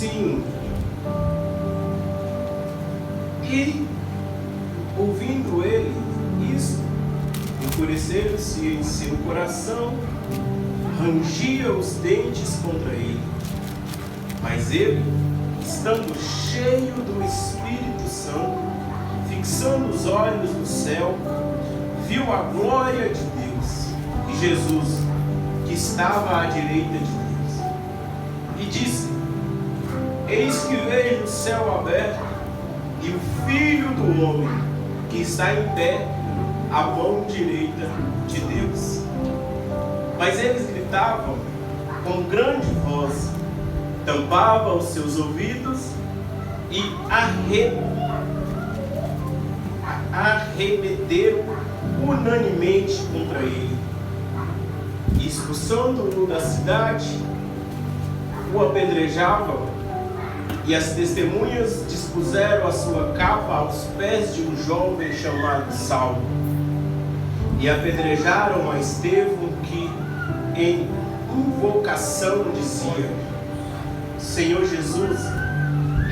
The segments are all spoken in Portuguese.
assim: e ouvindo ele isso, enfureceram-se em seu coração, rangia os dentes contra ele. Mas ele, estando cheio do Espírito Santo, fixando os olhos no céu, viu a glória de Deus e Jesus, que estava à direita de Deus, e disse: eis que vejo o céu aberto e o Filho do Homem, que está em pé à mão direita de Deus. Mas eles gritavam com grande voz, tampavam os seus ouvidos e arremeteram unanimemente contra ele. E expulsando-o da cidade, o apedrejavam, e as testemunhas dispuseram a sua capa aos pés de um jovem chamado Saulo. E apedrejaram a Estevão, que em invocação dizia: Senhor Jesus,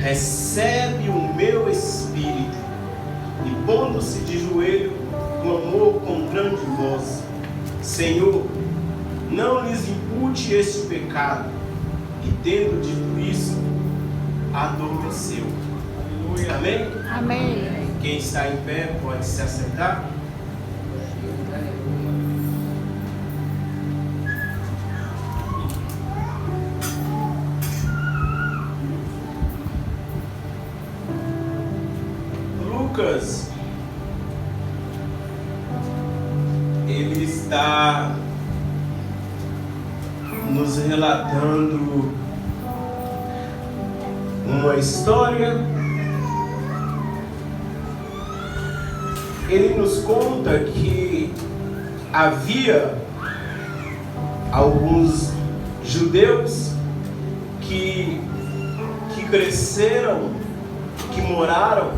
recebe o meu espírito. E pondo-se de joelho, clamou com grande voz: Senhor, não lhes impute este pecado. E tendo dito isso, adormeceu. Aleluia. Amém? Amém. Quem está em pé pode se assentar. Lucas, ele está nos relatando uma história. Ele nos conta que havia alguns judeus que cresceram, que moraram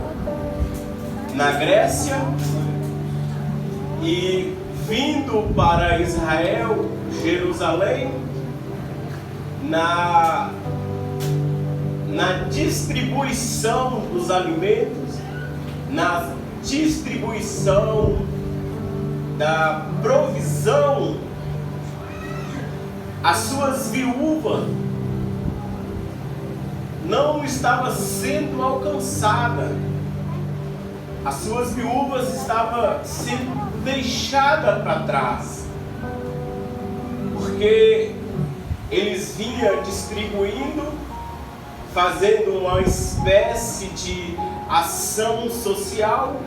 na Grécia e vindo para Israel, Jerusalém, na distribuição dos alimentos, na distribuição da provisão, as suas viúvas não estavam sendo alcançadas. As suas viúvas estavam sendo deixadas para trás, porque eles vinham distribuindo, fazendo uma espécie de ação social,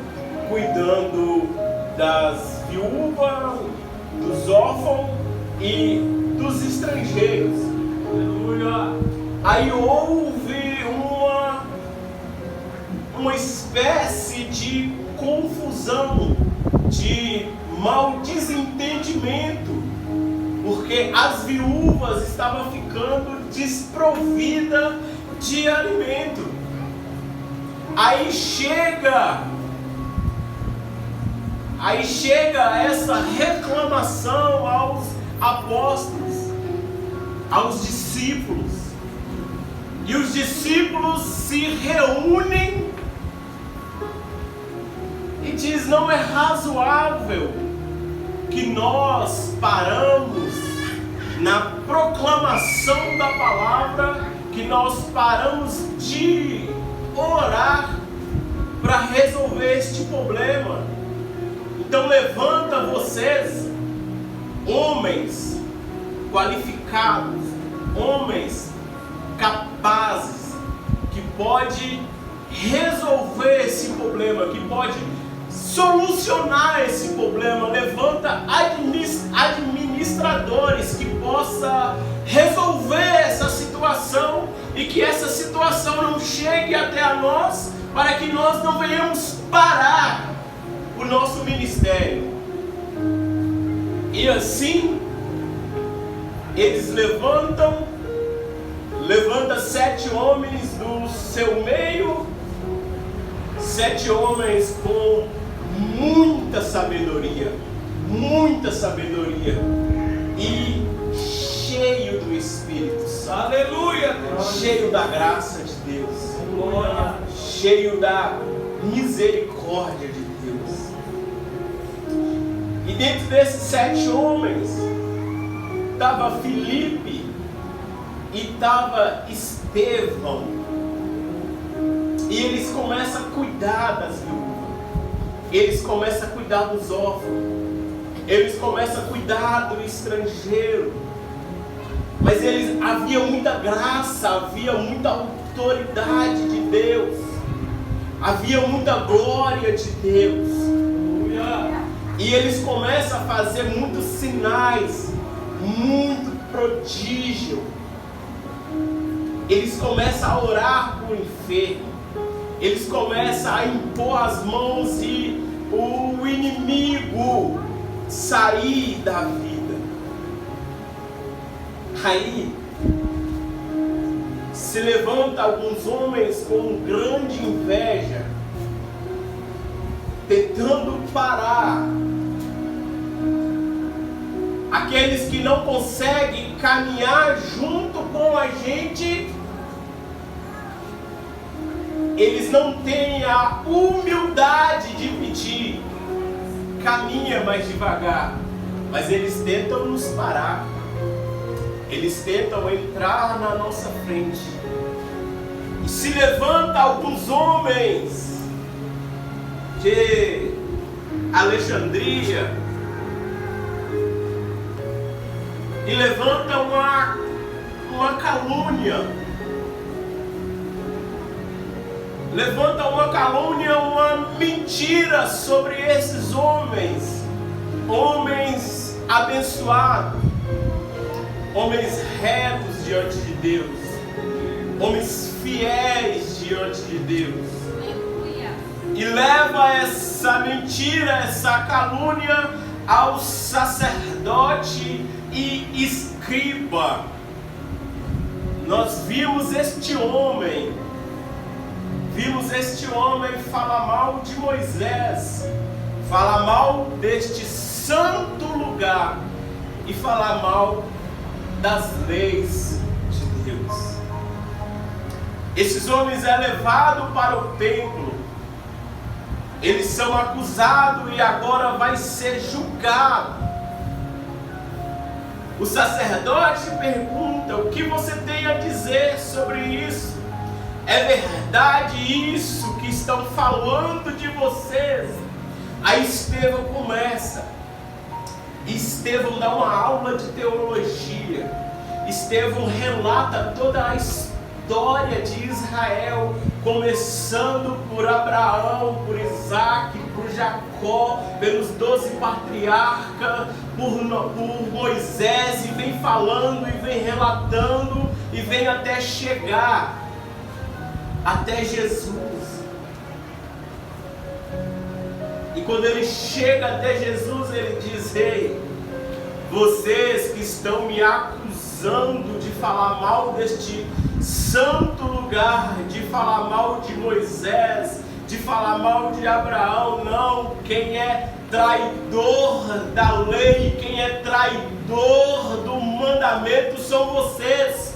cuidando das viúvas, dos órfãos e dos estrangeiros. Aleluia. Aí houve uma espécie de confusão, de mau desentendimento, porque as viúvas estavam ficando desprovidas de alimento. Aí chega essa reclamação aos apóstolos, aos discípulos, e os discípulos se reúnem e diz: não é razoável que nós paramos na proclamação da palavra, que nós paramos de orar para resolver este problema. Então levanta vocês, homens qualificados, homens capazes, que pode resolver esse problema, que pode solucionar esse problema. Levanta administradores que possa resolver essa situação e que essa situação não chegue até a nós, para que nós não venhamos parar o nosso ministério. E assim eles levanta 7 homens do seu meio, 7 homens com muita sabedoria e cheio do Espírito Santo. Deus. Aleluia. Cheio da graça de Deus. Cheio da misericórdia de Deus. E dentro desses 7 homens estava Filipe e estava Estevão. E eles começam a cuidar das viúvas. Eles começam a cuidar dos órfãos. Eles começam a cuidar do estrangeiro. Mas havia muita graça, havia muita autoridade de Deus. Havia muita glória de Deus. E eles começam a fazer muitos sinais, muito prodígio. Eles começam a orar por enfermo. Eles começam a impor as mãos e o inimigo sair da vida. Aí se levanta alguns homens com grande inveja, tentando parar aqueles que não conseguem caminhar junto com a gente. Eles não têm a humildade de pedir, caminha mais devagar, mas eles tentam nos parar. Eles tentam entrar na nossa frente. E se levanta alguns homens de Alexandria e levanta uma calúnia. Levanta uma calúnia, uma mentira sobre esses homens. Homens abençoados, homens retos diante de Deus, homens fiéis diante de Deus. E leva essa mentira, essa calúnia ao sacerdote e escriba. Nós vimos este homem falar mal de Moisés, falar mal deste santo lugar e falar mal das leis de Deus. Esses homens é levado para o templo. Eles são acusados e agora vai ser julgado. O sacerdote pergunta: o que você tem a dizer sobre isso? É verdade isso que estão falando de vocês? Aí Estevão começa. Estevão dá uma aula de teologia. Estevão relata toda a história de Israel, começando por Abraão, por Isaac, por Jacó, pelos 12 patriarcas, por Moisés, e vem falando, e vem relatando, e vem até chegar até Jesus. E quando ele chega até Jesus, ele diz: ei, vocês que estão me acusando de falar mal deste santo lugar, de falar mal de Moisés, de falar mal de Abraão, não. Quem é traidor da lei, quem é traidor do mandamento são vocês.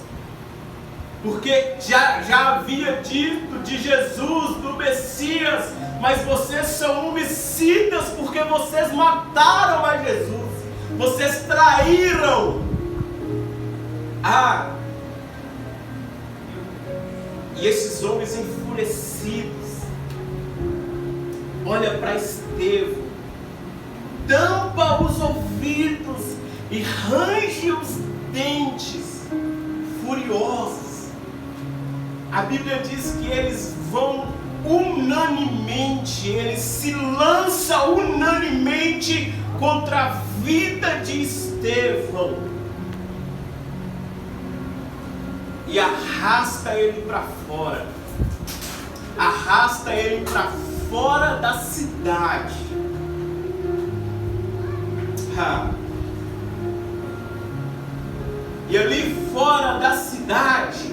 Porque já havia dito de Jesus, do Messias, mas vocês são homicidas porque vocês mataram a Jesus, vocês traíram. E esses homens enfurecidos olha para Estevão, tampa os ouvidos e range os dentes, furiosos. A Bíblia diz que eles vão unanimemente, eles se lançam unanimemente contra a vida de Estevão e arrasta ele para fora, arrasta ele para fora da cidade. E ali fora da cidade